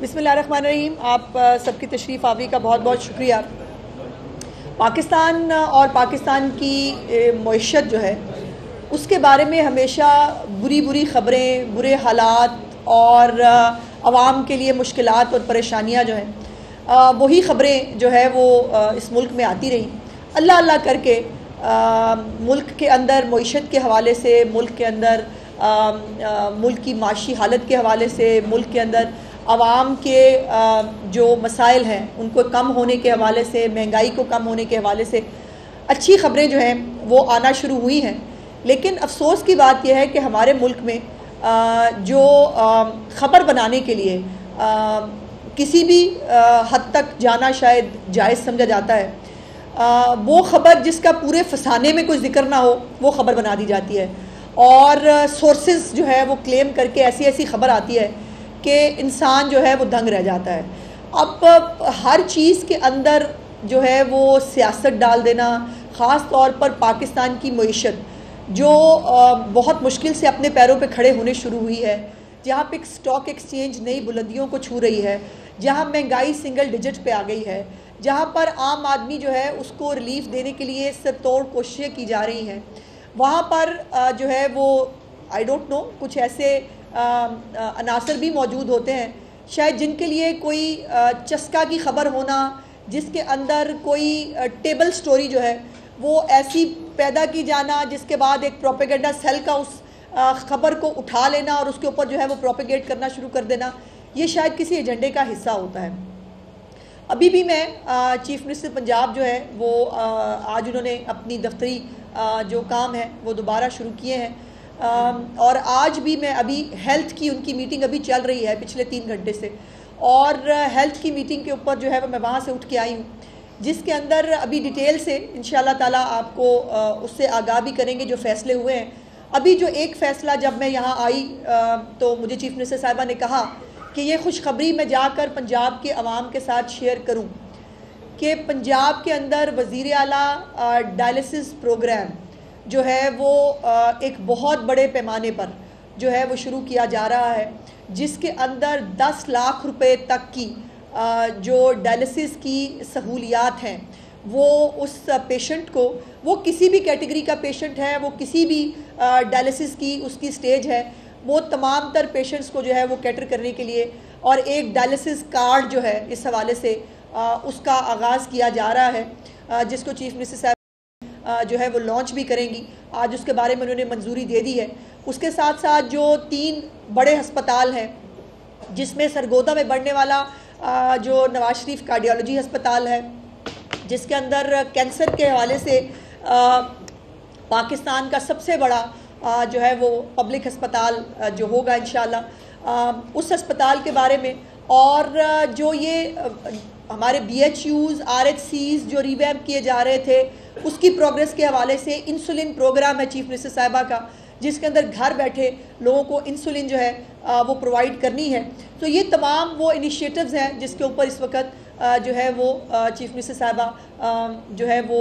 बिस्मिल्लाहिर्रहमानिर्रहीम। आप सबकी तशरीफ़ आवी का बहुत बहुत शुक्रिया। पाकिस्तान और पाकिस्तान की मईशत जो है उसके बारे में हमेशा बुरी बुरी ख़बरें, बुरे हालात और आवाम के लिए मुश्किलात और परेशानियां जो हैं वही ख़बरें जो है वो इस मुल्क में आती रही। अल्लाह अल्लाह करके मुल्क के अंदर मईशत के हवाले से, मुल्क के अंदर मुल्क की माशी हालत के हवाले से, मुल्क के अंदर आवाम के जो मसाइल हैं उनको कम होने के हवाले से, महंगाई को कम होने के हवाले से अच्छी ख़बरें जो हैं वो आना शुरू हुई हैं। लेकिन अफसोस की बात यह है कि हमारे मुल्क में जो ख़बर बनाने के लिए किसी भी हद तक जाना शायद जायज़ समझा जाता है, वो ख़बर जिसका पूरे फसाने में कोई ज़िक्र ना हो वो ख़बर बना दी जाती है। और सोर्सेज जो है वो क्लेम करके ऐसी ऐसी ख़बर आती है कि इंसान जो है वो दंग रह जाता है। अब हर चीज़ के अंदर जो है वो सियासत डाल देना, ख़ास तौर पर पाकिस्तान की मईशत जो बहुत मुश्किल से अपने पैरों पे खड़े होने शुरू हुई है, जहाँ पे स्टॉक एक्सचेंज नई बुलंदियों को छू रही है, जहाँ महंगाई सिंगल डिजिट पे आ गई है, जहाँ पर आम आदमी जो है उसको रिलीफ देने के लिए सरतोड़ कोशिशें की जा रही हैं, वहाँ पर जो है वो आई डोंट नो कुछ ऐसे अनासर भी मौजूद होते हैं शायद जिनके लिए कोई चस्का की ख़बर होना, जिसके अंदर कोई टेबल स्टोरी जो है वो ऐसी पैदा की जाना जिसके बाद एक प्रोपेगेंडा सेल का उस ख़बर को उठा लेना और उसके ऊपर जो है वो प्रोपेगेट करना शुरू कर देना, ये शायद किसी एजेंडे का हिस्सा होता है। अभी भी मैं चीफ मिनिस्टर पंजाब जो है वो आज उन्होंने अपनी दफ्तरी जो काम है वो दोबारा शुरू किए हैं, और आज भी मैं अभी हेल्थ की उनकी मीटिंग अभी चल रही है पिछले 3 घंटे से, और हेल्थ की मीटिंग के ऊपर जो है वो मैं वहाँ से उठ के आई हूँ, जिसके अंदर अभी डिटेल से इंशाल्लाह ताला आपको उससे आगाह भी करेंगे जो फ़ैसले हुए हैं। अभी जो एक फ़ैसला जब मैं यहाँ आई तो मुझे चीफ मिनिस्टर साहिबा ने कहा कि ये खुशखबरी मैं जाकर पंजाब के अवाम के साथ शेयर करूँ कि पंजाब के अंदर वज़ीर आला डायलिसिस प्रोग्राम जो है वो एक बहुत बड़े पैमाने पर जो है वो शुरू किया जा रहा है, जिसके अंदर 10 लाख रुपए तक की जो डायलिसिस की सहूलियात हैं वो उस पेशेंट को, वो किसी भी कैटेगरी का पेशेंट है, वो किसी भी डायलिसिस की उसकी स्टेज है, वो तमाम तर पेशेंट्स को जो है वो कैटर करने के लिए, और एक डायलिसिस कार्ड जो है इस हवाले से उसका आगाज़ किया जा रहा है, जिसको चीफ मिनिस्टर साहब जो है वो लॉन्च भी करेंगी। आज उसके बारे में उन्होंने मंजूरी दे दी है। उसके साथ साथ जो 3 बड़े अस्पताल हैं, जिसमें सरगोदा में बढ़ने वाला जो नवाज शरीफ कार्डियोलॉजी अस्पताल है, जिसके अंदर कैंसर के हवाले से पाकिस्तान का सबसे बड़ा जो है वो पब्लिक अस्पताल जो होगा इंशाल्लाह, उस अस्पताल के बारे में, और जो ये हमारे BHUs RHCs जो रिवैम्प किए जा रहे थे उसकी प्रोग्रेस के हवाले से इंसुलिन प्रोग्राम है चीफ मिनिस्टर साहिबा का, जिसके अंदर घर बैठे लोगों को इंसुलिन जो है वो प्रोवाइड करनी है। तो ये तमाम वो इनिशिएटिव्स हैं जिसके ऊपर इस वक्त जो है वो चीफ मिनिस्टर साहिबा जो है वो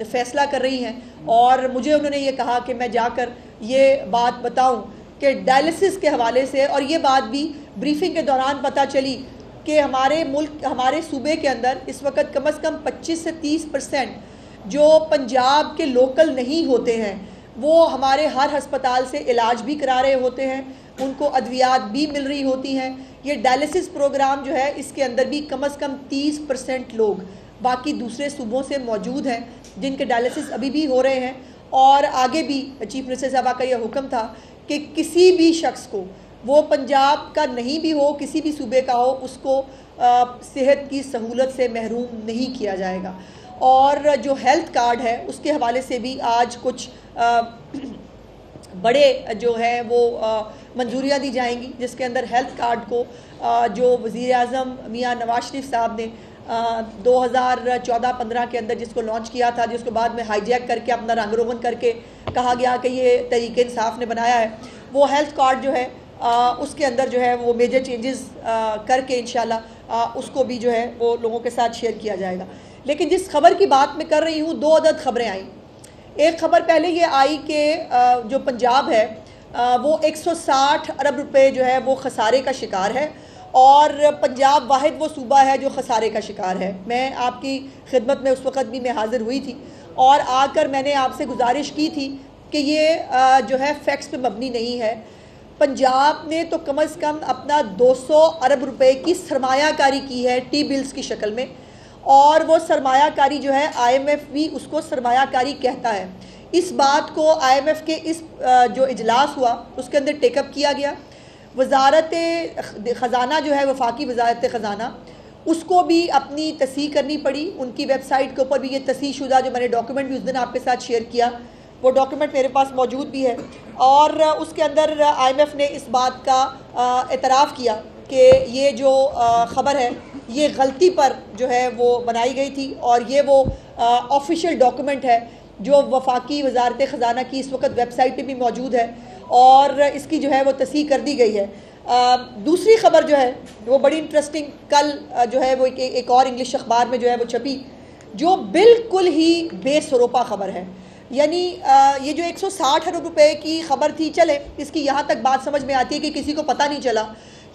फ़ैसला कर रही हैं, और मुझे उन्होंने ये कहा कि मैं जाकर ये बात बताऊं कि डायलिसिस के हवाले से, और ये बात भी ब्रीफिंग के दौरान पता चली कि हमारे मुल्क, हमारे सूबे के अंदर इस वक्त कम से कम 25 से 30% जो पंजाब के लोकल नहीं होते हैं वो हमारे हर अस्पताल से इलाज भी करा रहे होते हैं, उनको अद्वियात भी मिल रही होती हैं। ये डायलिसिस प्रोग्राम जो है इसके अंदर भी कम से कम 30% लोग बाकी दूसरे सूबों से मौजूद हैं जिनके डायलिसिस अभी भी हो रहे हैं। और आगे भी चीफ मिनिस्टर साहबा का यह हुक्म था कि किसी भी शख्स को, वो पंजाब का नहीं भी हो, किसी भी सूबे का हो, उसको सेहत की सहूलत से महरूम नहीं किया जाएगा। और जो हेल्थ कार्ड है उसके हवाले से भी आज कुछ बड़े जो है वो मंजूरियाँ दी जाएंगी, जिसके अंदर हेल्थ कार्ड को जो वज़ीर आज़म मियाँ नवाज शरीफ साहब ने 2014-15 के अंदर जिसको लॉन्च किया था, जिसको बाद में हाईजैक करके अपना रंग रोगन करके कहा गया कि ये तहरीक इंसाफ ने बनाया है, वो हेल्थ कार्ड जो है उसके अंदर जो है वो मेजर चेंजेस करके इंशाल्लाह उसको भी जो है वो लोगों के साथ शेयर किया जाएगा। लेकिन जिस खबर की बात मैं कर रही हूँ, 2 अदद खबरें आई। एक खबर पहले ये आई कि जो पंजाब है वो 160 अरब रुपए जो है वो खसारे का शिकार है, और पंजाब वाहिद वो सूबा है जो खसारे का शिकार है। मैं आपकी खिदमत में उस वक़्त भी मैं हाज़िर हुई थी और आकर मैंने आपसे गुजारिश की थी कि ये जो है फैक्ट्स पे मबनी नहीं है। पंजाब ने तो कम अज़ कम अपना 200 अरब रुपए की सरमायाकारी की है टी बिल्स की शक्ल में, और वो सरमायाकारी जो है IMF भी उसको सरमायाकारी कहता है। इस बात को IMF के इस जो इजलास हुआ उसके अंदर टेकअप किया गया। वजारत ख़जाना जो है वफाकी वजारत ख़जाना, उसको भी अपनी तस्हीह करनी पड़ी। उनकी वेबसाइट के ऊपर भी ये तस्हीह शुदा जो मैंने डॉक्यूमेंट भी उस दिन आपके साथ शेयर किया, वो डॉक्यूमेंट मेरे पास मौजूद भी है, और उसके अंदर IMF ने इस बात का एतराफ़ किया कि ये जो ख़बर है ये गलती पर जो है वो बनाई गई थी, और ये वो ऑफिशियल डॉक्यूमेंट है जो वफाकी वजारत ख़जाना की इस वक्त वेबसाइट पे भी मौजूद है, और इसकी जो है वो तस्हीह कर दी गई है। दूसरी ख़बर जो है वो बड़ी इंटरेस्टिंग, कल जो है वो एक और इंग्लिश अखबार में जो है वो छपी, जो बिल्कुल ही बेसरोपा ख़बर है। यानी ये जो 160 अरब रुपए की खबर थी, चले इसकी यहाँ तक बात समझ में आती है कि किसी को पता नहीं चला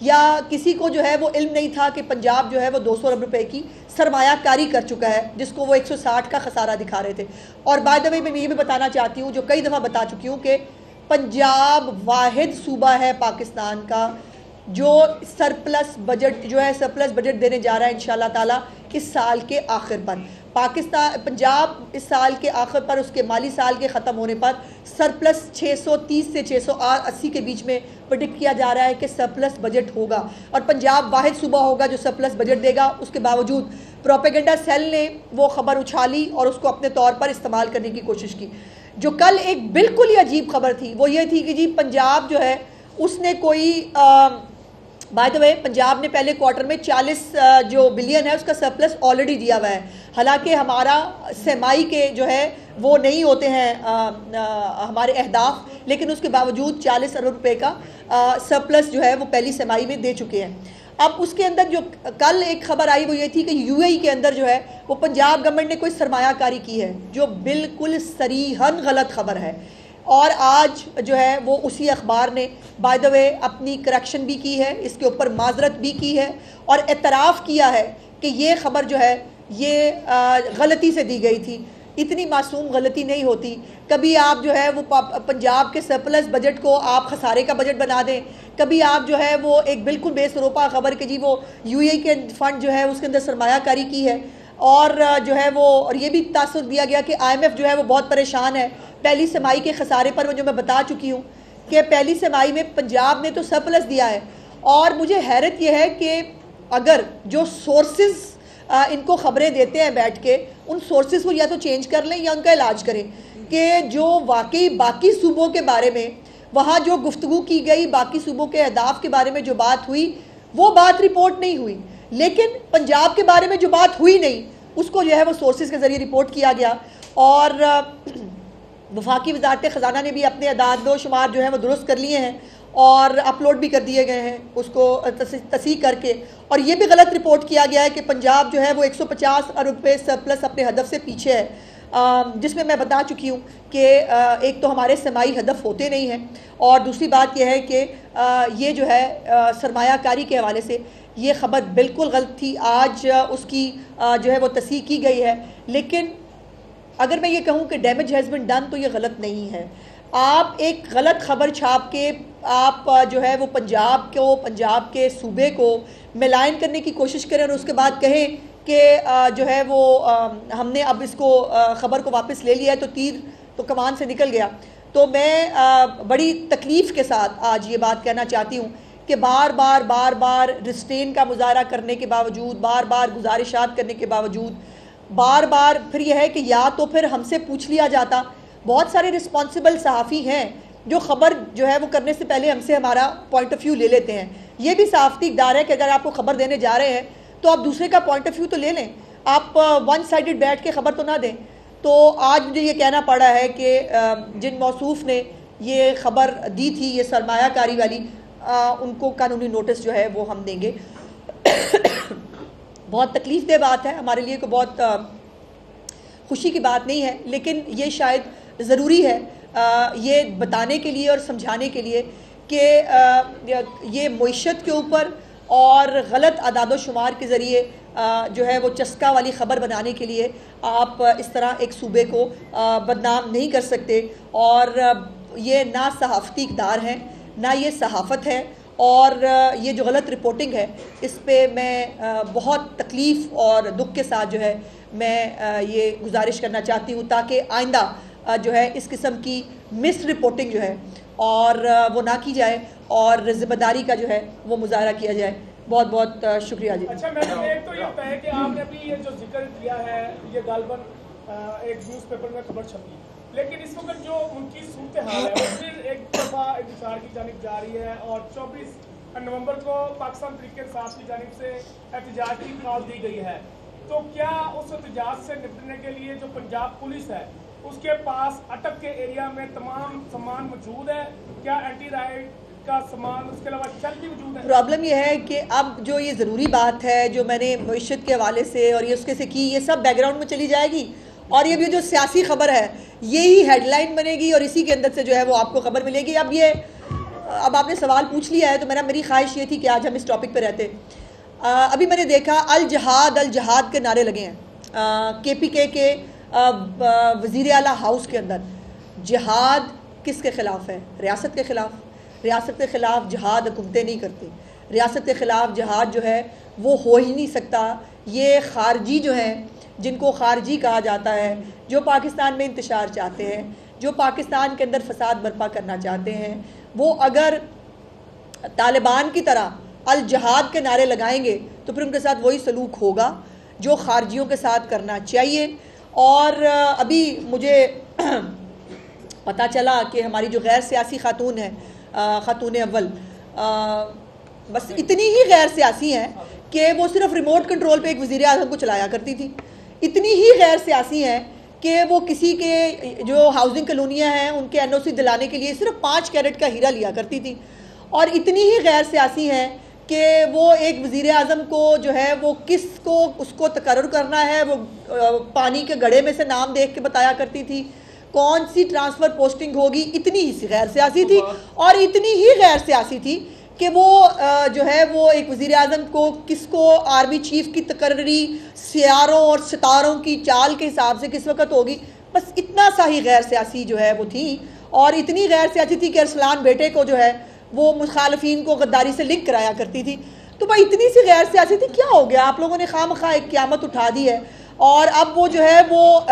या किसी को जो है वो इल्म नहीं था कि पंजाब जो है वो 200 अरब रुपए की सरमायाकारी कर चुका है, जिसको वो 160 का खसारा दिखा रहे थे। और बाय द वे मैं ये भी बताना चाहती हूँ, जो कई दफ़ा बता चुकी हूँ, कि पंजाब वाहिद सूबा है पाकिस्तान का जो सरप्लस बजट जो है सरप्लस बजट देने जा रहा है इंशाल्लाह ताला इस साल के आखिर पर। पंजाब इस साल के आखिर पर, उसके माली साल के ख़त्म होने पर सरप्लस 630 से 680 के बीच में प्रेडिक्ट किया जा रहा है कि सरप्लस बजट होगा, और पंजाब वाहिद सूबा होगा जो सरप्लस बजट देगा। उसके बावजूद प्रोपेगेंडा सेल ने वो ख़बर उछाली और उसको अपने तौर पर इस्तेमाल करने की कोशिश की। जो कल एक बिल्कुल ही अजीब खबर थी वो ये थी कि जी पंजाब जो है उसने कोई बाय द वे पंजाब ने पहले क्वार्टर में 40 जो बिलियन है उसका सरप्लस ऑलरेडी दिया हुआ है। हालांकि हमारा सेमाई के जो है वो नहीं होते हैं हमारे अहदाफ, लेकिन उसके बावजूद 40 अरब रुपए का सरप्लस जो है वो पहली सेमाई में दे चुके हैं। अब उसके अंदर जो कल एक खबर आई वो ये थी कि UAE के अंदर जो है वो पंजाब गवर्नमेंट ने कोई सरमायाकारी की है, जो बिल्कुल सरीहन गलत खबर है। और आज जो है वो उसी अखबार ने बाय द वे अपनी करेक्शन भी की है, इसके ऊपर माजरत भी की है और एतराफ़ किया है कि ये ख़बर जो है ये गलती से दी गई थी। इतनी मासूम गलती नहीं होती। कभी आप जो है वो पंजाब के सरप्लस बजट को आप खसारे का बजट बना दें, कभी आप जो है वो एक बिल्कुल बेसरोपा खबर के जी वो UAE के फंड जो है उसके अंदर सरमायाकारी की है, और जो है वो और ये भी तासुर दिया गया कि IMF जो है वो बहुत परेशान है पहली सेमाई के खसारे पर। जो मैं बता चुकी हूँ कि पहली सेमाई में पंजाब ने तो सरप्लस दिया है, और मुझे हैरत यह है कि अगर जो सोर्सेज इनको ख़बरें देते हैं बैठ के, उन सोर्सेज को या तो चेंज कर लें या उनका इलाज करें कि जो वाकई बाकी सूबों के बारे में वहाँ जो गुफ्तगू की गई, बाकी सूबों के अहदाफ के बारे में जो बात हुई वो बात रिपोर्ट नहीं हुई, लेकिन पंजाब के बारे में जो बात हुई नहीं उसको जो है वो सोर्सेज के ज़रिए रिपोर्ट किया गया। और वफाकी वजारत ख़जाना ने भी अपने अदाद शुमार जो है वो दुरुस्त कर लिए हैं और अपलोड भी कर दिए गए हैं उसको तस्हीह करके। और ये भी गलत रिपोर्ट किया गया है कि पंजाब जो है वो 150 अरब रुपये सरप्लस अपने हदफ से पीछे है, जिसमें मैं बता चुकी हूँ कि एक तो हमारे समाई हदफ होते नहीं हैं, और दूसरी बात यह है कि ये जो है सरमायाकारी के हवाले से ये ख़बर बिल्कुल गलत थी। आज उसकी जो है वो तस्हीह की गई है, लेकिन अगर मैं ये कहूँ कि डैमेज हैज़ बिन डन तो ये गलत नहीं है। आप एक गलत खबर छाप के आप जो है वो पंजाब के सूबे को मिलान करने की कोशिश करें और उसके बाद कहें कि जो है वो हमने अब इसको ख़बर को वापस ले लिया है तो तीर तो कमान से निकल गया। तो मैं बड़ी तकलीफ़ के साथ आज ये बात कहना चाहती हूँ कि बार बार रिस्ट्रेन का मुजाहरा करने के बावजूद, बार बार गुजारिशात करने के बावजूद, बार बार फिर यह है कि या तो फिर हमसे पूछ लिया जाता। बहुत सारे रिस्पॉन्सिबल सहाफ़ी हैं जो ख़बर जो है वो करने से पहले हमसे हमारा पॉइंट ऑफ व्यू ले लेते हैं। ये भी सहाफ़ती इक़दार है कि अगर आपको ख़बर देने जा रहे हैं तो आप दूसरे का पॉइंट ऑफ व्यू तो ले लें, आप वन साइडेड बैठ के ख़बर तो ना दें। तो आज मुझे ये कहना पड़ा है कि जिन मौसूफ़ ने ये ख़बर दी थी ये सरमायाकारी वाली, उनको कानूनी नोटिस जो है वो हम देंगे। बहुत तकलीफ़ दह बात है, हमारे लिए कोई बहुत खुशी की बात नहीं है, लेकिन ये शायद ज़रूरी है ये बताने के लिए और समझाने के लिए कि ये मईशत के ऊपर और गलत अदाद-ओ-शुमार के ज़रिए जो है वो चस्का वाली ख़बर बनाने के लिए आप इस तरह एक सूबे को बदनाम नहीं कर सकते। और ये ना सहाफ़ती इक़दार है, ना ये सहाफ़त है, और ये जो गलत रिपोर्टिंग है इस पे मैं बहुत तकलीफ़ और दुख के साथ जो है मैं ये गुजारिश करना चाहती हूँ ताकि आइंदा जो है इस किस्म की मिस रिपोर्टिंग जो है और वो ना की जाए और ज़िम्मेदारी का जो है वो मुजाहरा किया जाए। बहुत बहुत शुक्रिया जी। अच्छा मैडम, एक तो ये होता है कि आपने अभी ये जो जिक्र किया है ये गालबन एक न्यूज़पेपर में खबर छपी, लेकिन इस वक्त जो उनकी सूरत हाल है वो फिर एक दफ़ा इंतजार की जानिब जा रही है और 24 नवंबर को पाकिस्तान तहरीक इंसाफ की जानिब से एहतजाज की कॉल दी गई है। तो क्या उस एहतजाज से निपटने के लिए जो पंजाब पुलिस है उसके पास अटक के एरिया में तमाम सामान मौजूद है? क्या एंटी राइड का सामान, उसके अलावा चल भी मौजूद है? प्रॉब्लम यह है कि अब जो ये ज़रूरी बात है जो मैंने मईशत के हवाले से और ये उसके से की, ये सब बैकग्राउंड में चली जाएगी और ये भी जो सियासी खबर है यही हेडलाइन बनेगी और इसी के अंदर से जो है वो आपको खबर मिलेगी। अब आपने सवाल पूछ लिया है तो मेरी ख्वाहिश ये थी कि आज हम इस टॉपिक पर रहते। अभी मैंने देखा अल जहाद के नारे लगे हैं KPK के वज़ीर आला हाउस के अंदर। जिहाद किसके ख़िलाफ़ है? रियासत के ख़िलाफ़। रियासत के ख़िलाफ़ जिहाद हुकूमतें नहीं करती। रियासत के ख़िलाफ़ जिहाद जो है वो हो ही नहीं सकता। ये खारजी जो हैं, जिनको खारजी कहा जाता है, जो पाकिस्तान में इंतशार चाहते हैं, जो पाकिस्तान के अंदर फसाद बर्पा करना चाहते हैं, वो अगर तालिबान की तरह अल जहाद के नारे लगाएंगे तो फिर उनके साथ वही सलूक होगा जो खारजियों के साथ करना चाहिए। और अभी मुझे पता चला कि हमारी जो गैर सियासी खातून है, खातून अव्वल, बस इतनी ही गैर सियासी हैं कि वो सिर्फ रिमोट कंट्रोल पे एक वज़ीर आज़म को चलाया करती थी। इतनी ही गैर सियासी हैं कि वो किसी के जो हाउसिंग कॉलोनियाँ हैं उनके NOC दिलाने के लिए सिर्फ 5 कैरेट का हीरा लिया करती थी। और इतनी ही गैर सियासी हैं कि वो एक वज़ीर आज़म को जो है वो किसको उसको तकर्रुर करना है वो पानी के घड़े में से नाम देख के बताया करती थी, कौन सी ट्रांसफ़र पोस्टिंग होगी। इतनी ही गैर सियासी थी और इतनी ही गैर सियासी थी कि वो जो है वो एक वज़ीर आज़म को किसको आर्मी चीफ की तकर्री सियारों और सितारों की चाल के हिसाब से किस वक्त होगी, बस इतना सा ही गैर सियासी जो है वो थी। और इतनी गैर सियासी थी कि अरसलान बेटे को जो है वो मुखालफिन को गद्दारी से लिंक कराया करती थी। तो भाई इतनी सी गैर सियासी थी, क्या हो गया? आप लोगों ने खामखा एक क़यामत उठा दी है और अब वो जो है वो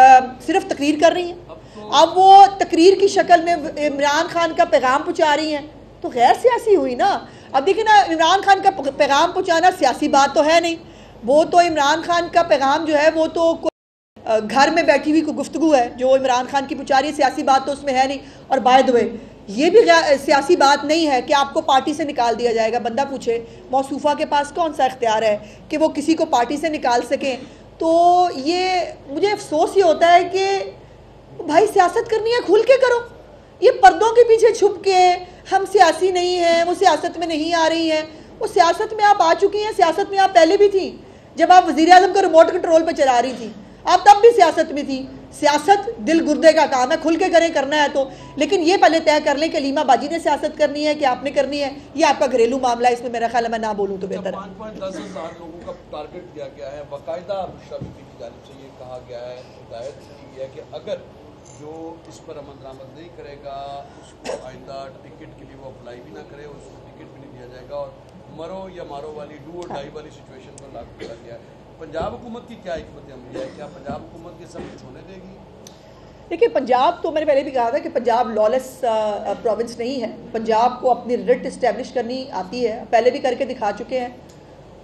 सिर्फ तकरीर कर रही हैं। अब वो तकरीर की शक्ल में इमरान खान का पैगाम पहुँचा रही हैं, तो गैर सियासी हुई ना। अब देखिए ना, इमरान खान का पैगाम पहुँचाना सियासी बात तो है नहीं। वो तो इमरान खान का पैगाम जो है वो तो घर में बैठी हुई कोई गुफ्तगू है जो इमरान खान की पहुँचा रही है, सियासी बात तो उसमें है नहीं। और बाय द वे ये भी सियासी बात नहीं है कि आपको पार्टी से निकाल दिया जाएगा। बंदा पूछे मौसूफ़ा के पास कौन सा इख्तियार है कि वो किसी को पार्टी से निकाल सकें। तो ये मुझे अफसोस ये होता है कि भाई सियासत करनी है खुल के करो। ये पर्दों के पीछे छुप के हम सियासी नहीं हैं, वो सियासत में नहीं आ रही हैं। वो सियासत में आप आ चुकी हैं, सियासत में आप पहले भी थी जब आप वज़ीर आज़म को रिमोट कंट्रोल पे चला रही थी, आप तब भी सियासत में थी। सियासत दिल गुर्दे का काम है, खुल के करें, करना है तो। लेकिन ये पहले तय कर लें कि लीमा बाजी ने सियासत करनी है कि आपने करनी है, ये आपका घरेलू मामला है, इसमें मेरा ख्याल है मैं ना बोलूँ तो बेहतर है। 5.10 हज़ार लोगों का टारगेट दिया गया है, बाकायदा शाबीकी की जानिब से ये कहा गया है, हिदायत की गई है कि अगर जो इस पर अमल दरामद नहीं करेगा उसको आइंदा टिकट के लिए वो अप्लाई भी ना करे, उसको टिकट भी नहीं दिया जाएगा और मरो या मारो वाली डू और डाई वाली सिचुएशन पर लागू किया गया है। पंजाब हुकूमत की क्या हिकमत अमली है? क्या पंजाब हुकूमत ये सब कुछ होने देगी? देखिए, पंजाब तो मैंने पहले भी कहा था कि पंजाब लॉलेस प्रोविंस नहीं है। पंजाब को अपनी रिट इस्टेब्लिश करनी आती है, पहले भी करके दिखा चुके हैं,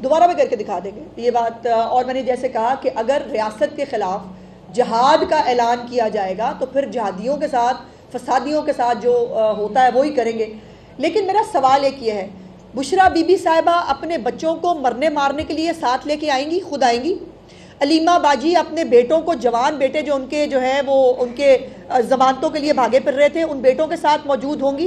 दोबारा भी करके दिखा देंगे ये बात। और मैंने जैसे कहा कि अगर रियासत के ख़िलाफ़ जहाद का ऐलान किया जाएगा तो फिर जहादियों के साथ, फसादियों के साथ जो होता है वही करेंगे। लेकिन मेरा सवाल एक ये है, बुशरा बीबी साहिबा अपने बच्चों को मरने मारने के लिए साथ लेके आएंगी? खुद आएंगी? अलीमा बाजी अपने बेटों को, जवान बेटे जो उनके जो है वो उनके ज़मानतों के लिए भागे फिर रहे थे, उन बेटों के साथ मौजूद होंगी?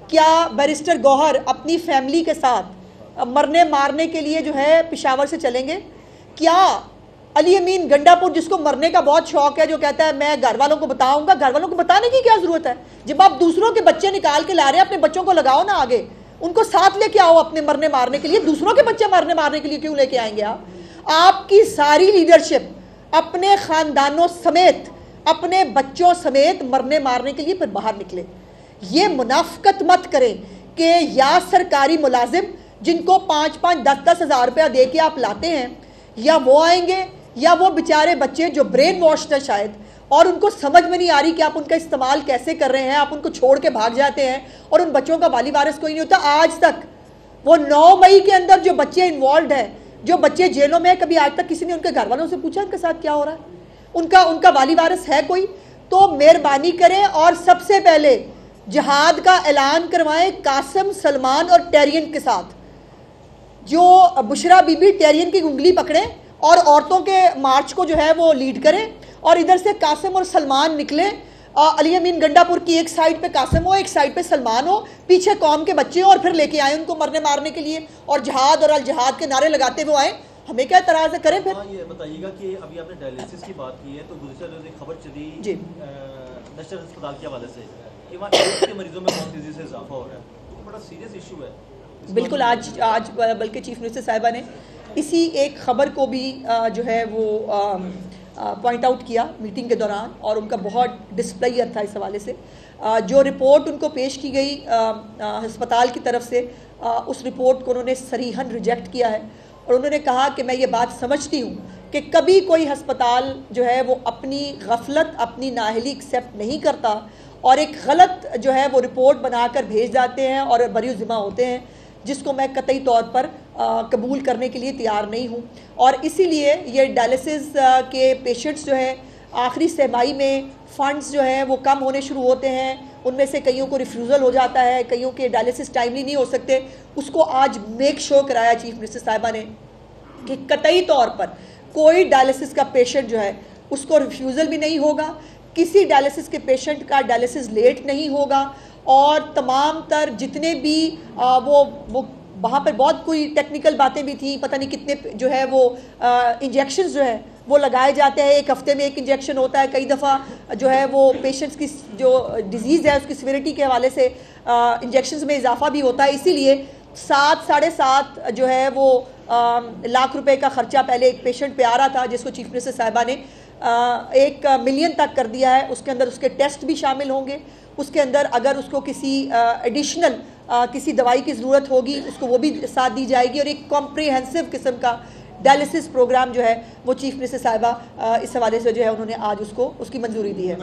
क्या बैरिस्टर गौहर अपनी फैमिली के साथ मरने मारने के लिए जो है पेशावर से चलेंगे? क्या अली अमीन गंडापुर, जिसको मरने का बहुत शौक है, जो कहता है मैं घर वालों को बताऊंगा, घर वालों को बताने की क्या ज़रूरत है? जब आप दूसरों के बच्चे निकाल के ला रहे हैं, अपने बच्चों को लगाओ ना आगे। उनको साथ लेके आओ अपने मरने मारने के लिए, दूसरों के बच्चे मरने मारने के लिए क्यों लेके आएंगे आप? आपकी सारी लीडरशिप अपने खानदानों समेत, अपने बच्चों समेत मरने मारने के लिए फिर बाहर निकले। ये मुनाफकत मत करें कि या सरकारी मुलाजिम जिनको 5-5, 10-10 हज़ार रुपया दे के आप लाते हैं, या वो आएंगे या वो बेचारे बच्चे जो ब्रेन वॉश थे शायद, और उनको समझ में नहीं आ रही कि आप उनका इस्तेमाल कैसे कर रहे हैं, आप उनको छोड़ के भाग जाते हैं और उन बच्चों का वाली वारिस कोई नहीं होता। आज तक वो 9 मई के अंदर जो बच्चे इन्वॉल्व हैं, जो बच्चे जेलों में, कभी आज तक किसी ने उनके घर वालों से पूछा इनके साथ क्या हो रहा है? उनका वाली वारिस है कोई? तो मेहरबानी करें और सबसे पहले जिहाद का ऐलान करवाएं कासिम, सलमान और टेरियन के साथ। जो बुशरा बीबी टेरियन की उंगली पकड़ें और औरतों के मार्च को जो है वो लीड करें, और इधर से कासिम और सलमान निकले। अली अमीन गंडापुर की एक साइड पे कासिम हो, एक साइड पे सलमान हो, पीछे कौम के बच्चे हो, और फिर लेके आए उनको मरने मारने के लिए, और जिहाद और अल जिहाद के नारे लगाते हुए आए। हमें क्या तरह से करें फिर? ये बताइएगा कि अभी आपने डायलिसिस की बात की है, तो दूसरे रोज एक खबर चली जी नेशनल अस्पताल के हवाले से कि वहाँ एड्स के मरीजों में बहुत तेजी से इजाफा हो रहा है, तो बड़ा सीरियस इशू है। बिल्कुल, आज बल्कि चीफ मिनिस्टर साहिबा ने इसी एक ख़बर को भी जो है वो पॉइंट आउट किया मीटिंग के दौरान, और उनका बहुत डिस्प्लेयर था इस हवाले से। जो रिपोर्ट उनको पेश की गई अस्पताल की तरफ से, उस रिपोर्ट को उन्होंने सरीहन रिजेक्ट किया है, और उन्होंने कहा कि मैं ये बात समझती हूँ कि कभी कोई अस्पताल जो है वो अपनी गफलत, अपनी नाअहली एक्सेप्ट नहीं करता, और एक गलत जो है वो रिपोर्ट बनाकर भेज जाते हैं और बरी ज़िम्मा होते हैं, जिसको मैं कतई तौर पर कबूल करने के लिए तैयार नहीं हूँ। और इसीलिए ये डायलिसिस के पेशेंट्स जो हैं, आखिरी सहमाई में फ़ंड्स जो हैं वो कम होने शुरू होते हैं, उनमें से कईयों को रिफ्यूज़ल हो जाता है, कईयों के डायलिसिस टाइमली नहीं हो सकते। उसको आज मेक श्योर कराया चीफ मिनिस्टर साहिबा ने कि कतई तौर पर कोई डायलिसिस का पेशेंट जो है उसको रिफ्यूज़ल भी नहीं होगा, किसी डायलिसिस के पेशेंट का डायलिसिस लेट नहीं होगा, और तमाम तर जितने भी वो वहाँ पर बहुत कोई टेक्निकल बातें भी थी, पता नहीं कितने जो है वो इंजेक्शंस जो है वो लगाए जाते हैं, एक हफ्ते में एक इंजेक्शन होता है, कई दफ़ा जो है वो पेशेंट्स की जो डिजीज़ है उसकी सिविरिटी के हवाले से इंजेक्शंस में इजाफा भी होता है। इसीलिए 7-7.5 जो है वो लाख रुपए का ख़र्चा पहले एक पेशेंट पे आ रहा था, जिसको चीफ मिनिस्टर साहिबा ने 1 मिलियन तक कर दिया है। उसके अंदर उसके टेस्ट भी शामिल होंगे, उसके अंदर अगर उसको किसी एडिशनल किसी दवाई की ज़रूरत होगी उसको वो भी साथ दी जाएगी, और एक कॉम्प्रिहेंसिव किस्म का डायलिसिस प्रोग्राम जो है वो चीफ मिनिस्टर साहिबा इस हवाले से जो है उन्होंने आज उसकी मंजूरी दी है।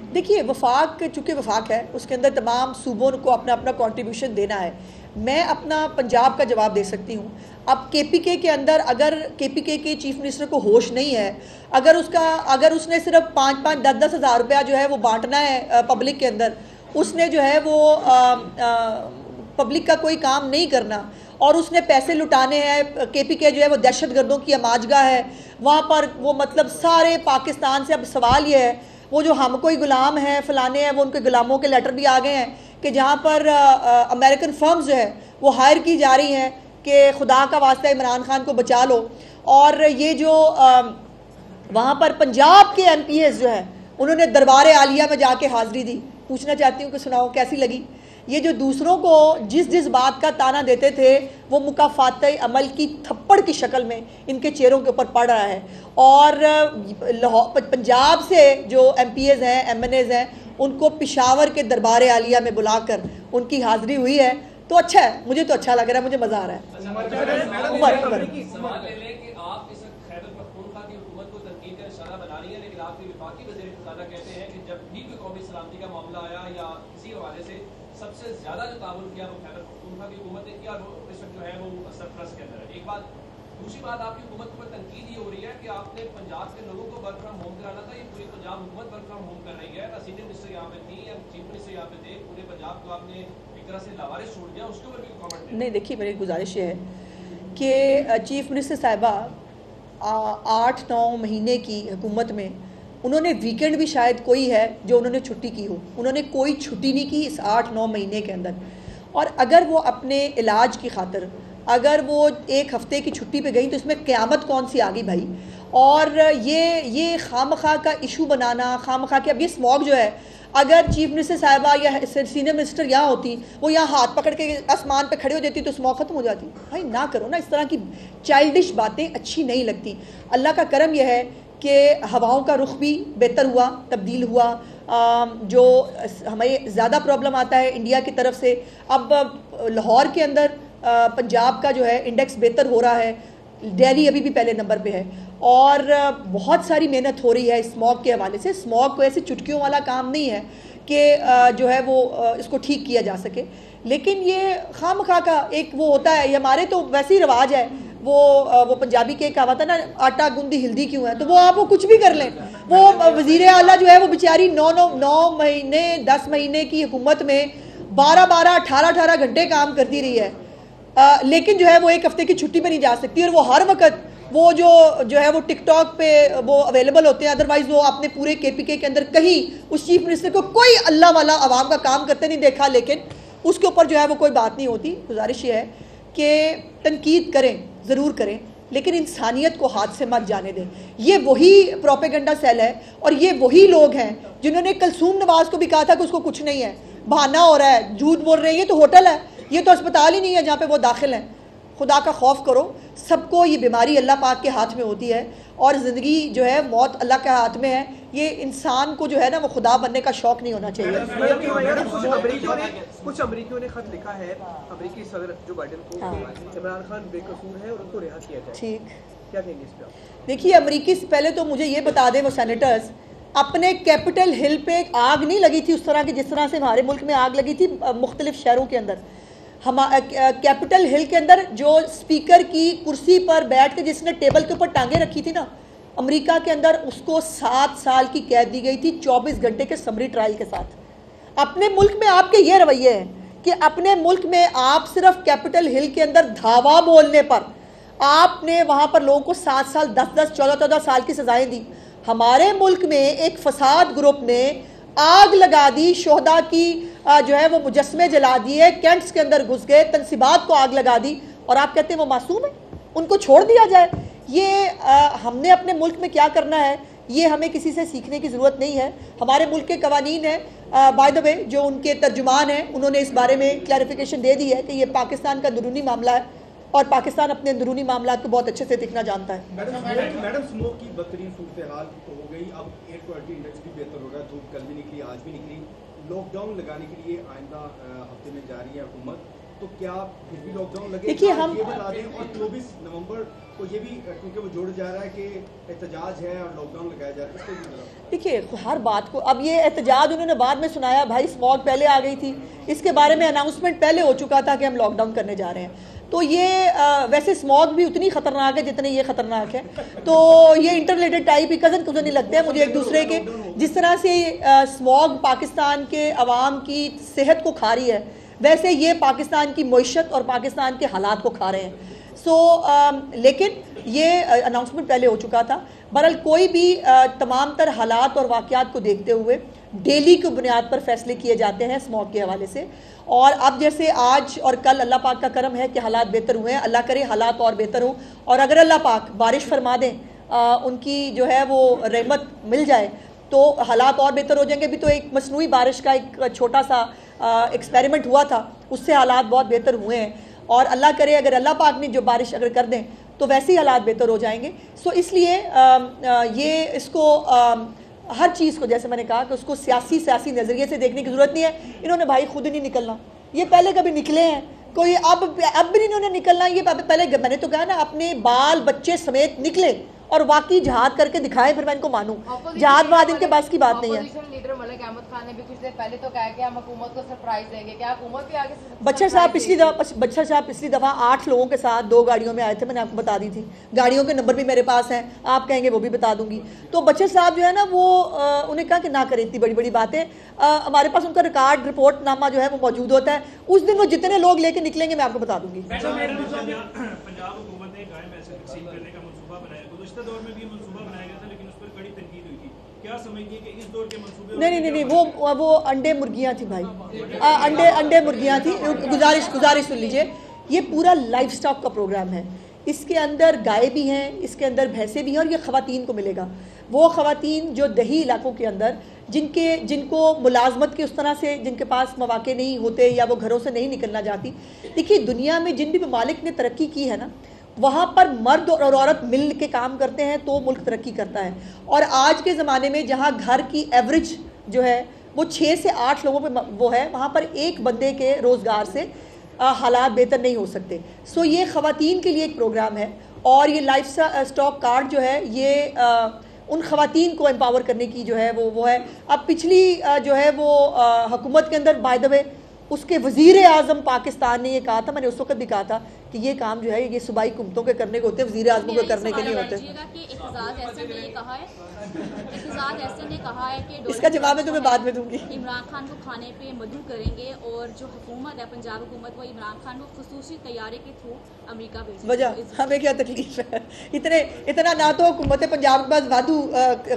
देखिए, वफाक चूँकि वफाक है, उसके अंदर तमाम सूबों को अपना अपना कंट्रीब्यूशन देना है। मैं अपना पंजाब का जवाब दे सकती हूँ। अब KPK के अंदर अगर KPK के चीफ मिनिस्टर को होश नहीं है, अगर उसने सिर्फ 5-5, 10-10 हज़ार रुपया जो है वो बांटना है पब्लिक के अंदर, उसने जो है वो पब्लिक का कोई काम नहीं करना, और उसने पैसे लुटाने हैं। KPK जो है वो दहशतगर्दों की अमाजगा है, वहाँ पर वो मतलब सारे पाकिस्तान से अब सवाल ये है, वो जो हम कोई गुलाम हैं फ़लाने हैं, वो उनके गुलामों के लेटर भी आ गए हैं कि जहाँ पर अमेरिकन फर्म्स जो है वो हायर की जा रही हैं कि खुदा का वास्ता इमरान खान को बचा लो। और ये जो वहाँ पर पंजाब के MPs जो हैं उन्होंने दरबार आलिया में जाके हाज़िरी दी। पूछना चाहती हूँ कि सुनाओ कैसी लगी? ये जो दूसरों को जिस बात का ताना देते थे वो मुकाफात अमल की थप्पड़ की शक्ल में इनके चेहरों के ऊपर पड़ रहा है। और पंजाब से जो MPs हैं, MNAs हैं, उनको पेशावर के दरबार आलिया में बुलाकर उनकी हाज़िरी हुई है, तो अच्छा है, मुझे तो अच्छा लग रहा है, मुझे मज़ा आ रहा है। सबसे ज्यादा जो ताउन किया वो खैबर पख्तूनख्वा की हुकूमत ने किया, और इस वक्त जो है वो सरप्लस के अंदर है। एक बात, दूसरी बात, आपकी हुकूमत पर तनकीद ये हो रही है कि आपने पंजाब के लोगों को वर्क फ्रॉम होम कराना था। ये पूरी पंजाब हुकूमत वर्क फ्रॉम होम कर रही है, ना सीनियर मिनिस्टर यहाँ पे थी या चीफ मिनिस्टर यहाँ पे थे, पूरे पंजाब को आपने एक तरह से लावारिस छोड़ दिया। उसके ऊपर भी कमेंट नहीं। देखिए, मेरी गुजारिश ये है कि चीफ मिनिस्टर साहिबा 8-9 महीने की हुकूमत में उन्होंने वीकेंड भी शायद कोई है जो उन्होंने छुट्टी की हो, उन्होंने कोई छुट्टी नहीं की इस 8-9 महीने के अंदर। और अगर वो अपने इलाज की खातिर अगर वो 1 हफ्ते की छुट्टी पे गई तो इसमें क़यामत कौन सी आ गई भाई। और ये खामखा का इशू बनाना, खामखा के अब ये स्मॉग जो है, अगर चीफ मिनिस्टर साहिबा या सीनियर मिनिस्टर यहाँ होती, वो यहाँ हाथ पकड़ के आसमान पे खड़े हो जाती तो स्मॉग ख़त्म हो जाती। भाई ना करो ना, इस तरह की चाइल्डिश बातें अच्छी नहीं लगती। अल्लाह का करम यह है कि हवाओं का रुख भी बेहतर हुआ, तब्दील हुआ। जो हमें ज़्यादा प्रॉब्लम आता है इंडिया की तरफ से, अब लाहौर के अंदर पंजाब का जो है इंडेक्स बेहतर हो रहा है, दिल्ली अभी भी पहले नंबर पे है। और बहुत सारी मेहनत हो रही है स्मॉग के हवाले से। स्मॉग को ऐसे चुटकियों वाला काम नहीं है कि जो है वो इसको ठीक किया जा सके, लेकिन ये खामखा का एक वो होता है, ये हमारे तो वैसे ही रिवाज है। वो पंजाबी के कहावत है ना, आटा गूंदी हिल्दी क्यों है, तो वो आप वो कुछ भी कर लें। वो वजीर आला जो है वो बेचारी 9 महीने 10 महीने की हुकूमत में 12-12 18-18 घंटे काम करती रही है, लेकिन जो है वो 1 हफ्ते की छुट्टी पे नहीं जा सकती। और वो हर वक्त वो जो है वो टिकटॉक पे वो अवेलेबल होते हैं, अदरवाइज वो अपने पूरे KPK के अंदर कहीं उस चीफ मिनिस्टर को कोई अल्लाह वाला आवाम का काम करते नहीं देखा, लेकिन उसके ऊपर जो है वो कोई बात नहीं होती। गुजारिश ये है कि तनकीद करें, ज़रूर करें, लेकिन इंसानियत को हाथ से मत जाने दें। ये वही प्रोपेगेंडा सेल है और ये वही लोग हैं जिन्होंने कलसूम नवाज को भी कहा था कि उसको कुछ नहीं है, बहाना हो रहा है, झूठ बोल रहे हैं, ये तो होटल है, ये तो अस्पताल ही नहीं है जहाँ पे वो दाखिल हैं। खुदा का खौफ करो, सबको ये बीमारी अल्लाह पाक के हाथ में होती है और ज़िंदगी जो है मौत अल्लाह के हाथ में है। ये इंसान को जो है ना वो खुदा बनने का शौक नहीं होना चाहिए। कुछ अमरीकियों ने खत लिखा है अमरीकी सदर जो बाइडेन को, इमरान खान बेकसूर है और उनको रिहा किया जाए। ठीक, क्या कहेंगे इस पर? देखिए, अमरीकी से पहले तो मुझे ये बता दें, वो सेनेटर्स अपने कैपिटल हिल पे आग नहीं लगी थी उस तरह की जिस तरह से हमारे मुल्क में आग लगी थी मुख्तलिफ शहरों के अंदर। हम कैपिटल हिल के अंदर जो स्पीकर की कुर्सी पर बैठ के जिसने टेबल के ऊपर टांगे रखी थी ना, अमेरिका के अंदर उसको 7 साल की कैद दी गई थी 24 घंटे के समरी ट्रायल के साथ। अपने मुल्क में आपके ये रवैये हैं कि अपने मुल्क में आप सिर्फ कैपिटल हिल के अंदर धावा बोलने पर आपने वहाँ पर लोगों को 7 साल 10-10 14-14 साल की सजाएं दी। हमारे मुल्क में एक फसाद ग्रुप ने आग लगा दी, शोहदा की जो है वो मुजस्मे जला दिए, कैंट्स के अंदर घुस गए, तनसीबात को आग लगा दी, और आप कहते हैं वो मासूम है, उनको छोड़ दिया जाए। ये हमने अपने मुल्क में क्या करना है, ये हमें किसी से सीखने की ज़रूरत नहीं है। हमारे मुल्क के कवानीन हैं, बाय द वे जो उनके तर्जुमान हैं उन्होंने इस बारे में क्लैरिफिकेशन दे दी है कि ये पाकिस्तान का अंदरूनी मामला है और पाकिस्तान अपने अंदरूनी मामला को बहुत अच्छे से देखना जानता है। मैडम स्मोक की बदतरीन सूरत हाल हो गई, अब एयर क्वालिटी इंडेक्स भी बेहतर हो रहा है, धूप कल भी निकली आज भी निकली, लॉकडाउन लगाने के लिए आइंदा हफ्ते में जा रही है हुकूमत, तो क्या फिर भी लॉकडाउन लगे? देखिए, हम ये बता दें, और 24 नवंबर को ये भी क्योंकि वो जोड़ जा रहा है कि एहतजाज है और लॉकडाउन लगाया जा रहा है। देखिए, हर बात को अब ये एहतजाज उन्होंने बाद में सुनाया, भाई स्मॉग पहले आ गई थी, इसके बारे में अनाउंसमेंट पहले हो चुका था कि हम लॉकडाउन करने जा रहे हैं। तो ये वैसे स्मॉग भी उतनी खतरनाक है जितने ये खतरनाक है, तो ये इंटररिलेटेड टाइप ही कज़न कुछ नहीं लगते हैं मुझे एक दूसरे के। जिस तरह से स्मॉग पाकिस्तान के अवाम की सेहत को खा रही है, वैसे ये पाकिस्तान की मईशत और पाकिस्तान के हालात को खा रहे हैं। लेकिन ये अनाउंसमेंट पहले हो चुका था। बहरहाल कोई भी तमाम तर हालात और वाक़यात को देखते हुए डेली की बुनियाद पर फैसले किए जाते हैं स्मॉग के हवाले से। और अब जैसे आज और कल अल्लाह पाक का करम है कि हालात बेहतर हुए हैं, अल्लाह करे हालात और बेहतर हों, और अगर अल्लाह पाक बारिश फरमा दें, उनकी जो है वो रहमत मिल जाए तो हालात और बेहतर हो जाएंगे। अभी तो एक मसनूई बारिश का एक छोटा सा एक्सपेरिमेंट हुआ था, उससे हालात बहुत बेहतर हुए हैं, और अल्लाह करे अगर अल्लाह पाक ने जो बारिश अगर कर दें तो वैसे ही हालात बेहतर हो जाएंगे। सो इसलिए ये इसको हर चीज़ को, जैसे मैंने कहा कि उसको सियासी नज़रिए से देखने की ज़रूरत नहीं है। इन्होंने भाई खुद ही नहीं निकलना, ये पहले कभी निकले हैं, कोई अब भी इन्होंने निकलना। ये पहले मैंने तो कहा ना, अपने बाल बच्चे समेत निकले और वाकई जहाद करके दिखाएं, फिर मैं इनको मानूं। जहाद बाद इनके पास की बात नहीं है। लीडर मलिक अहमद खान ने भी कुछ देर पहले तो कहा कि हम हुकूमत को सरप्राइज देंगे, क्या हुकूमत भी आगे से? बच्चर साहब पिछली दफ़ा 8 लोगों के साथ 2 गाड़ियों में आए थे, मैंने आपको बता दी थी, गाड़ियों के नंबर भी मेरे पास हैं, आप कहेंगे वो भी बता दूंगी। तो बच्चर साहब जो है ना वो उन्हें कहा कि ना करें इतनी बड़ी बड़ी बातें, हमारे पास उनका रिकॉर्ड रिपोर्ट नामा जो है वो मौजूद होता है, उस दिन वो जितने लोग लेके निकलेंगे मैं आपको बता दूंगी। पंजाब हुकूमत ने कायम ऐसे तकसीम करने का मंसूबा बनाया, गुज़श्ता दौर में भी मंसूबा बनाया गया था लेकिन उस पर कड़ी तनकीद हुई थी, क्या समझिए कि इस दौर के मंसूबे? नहीं, वो अंडे मुर्गियाँ थी भाई, अंडे मुर्गियाँ थी। गुजारिश सुन लीजिए, ये पूरा लाइफ स्टॉक का प्रोग्राम है, इसके अंदर गाय भी हैं, इसके अंदर भैंसें भी हैं, और ये ख़वातीन को मिलेगा। वो ख़वातीन जो दही इलाकों के अंदर जिनको मुलाजमत के उस तरह से जिनके पास मौके नहीं होते या वो घरों से नहीं निकलना चाहती। देखिए, दुनिया में जिन भी ममालिक ने तरक्की की है ना, वहाँ पर मर्द और औरत मिल के काम करते हैं तो मुल्क तरक्की करता है। और आज के ज़माने में जहाँ घर की एवरेज जो है वो 6 से 8 लोगों पे वो है, वहाँ पर एक बंदे के रोज़गार से हालात बेहतर नहीं हो सकते। सो ये ख़वातीन के लिए एक प्रोग्राम है, और ये लाइफ स्टॉक कार्ड जो है ये उन ख़वातीन को एम्पावर करने की जो है वो है। अब पिछली जो है वो हुकूमत के अंदर बाय द वे उसके वज़ीर आज़म पाकिस्तान ने ये कहा था, मैंने उस वक्त भी कहा था कि ये काम जो है ये सूबाई हुकूमतों के करने के होते हैं, वज़ीर आज़मों के करने के नहीं होते। इसका जवाब मैं तुम्हें बाद में दूंगी। इमरान खान को खाने पे मदऊ करेंगे और जो हुकूमत है पंजाब हुकूमत वो इमरान खान को खुसूसी तैयारे के थ्रू अमेरिका भेजेगी। वजह हमें क्या तकलीफ है? इतना ना तो हुकूमत पंजाब के पास वादू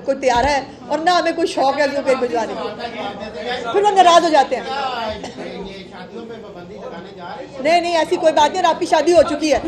कोई तैयार है और ना हमें कोई शौक है उसको भिजवाने का, फिर वो नाराज हो जाते हैं। नहीं, ऐसी कोई बात नहीं, आपकी शादी हो चुकी है।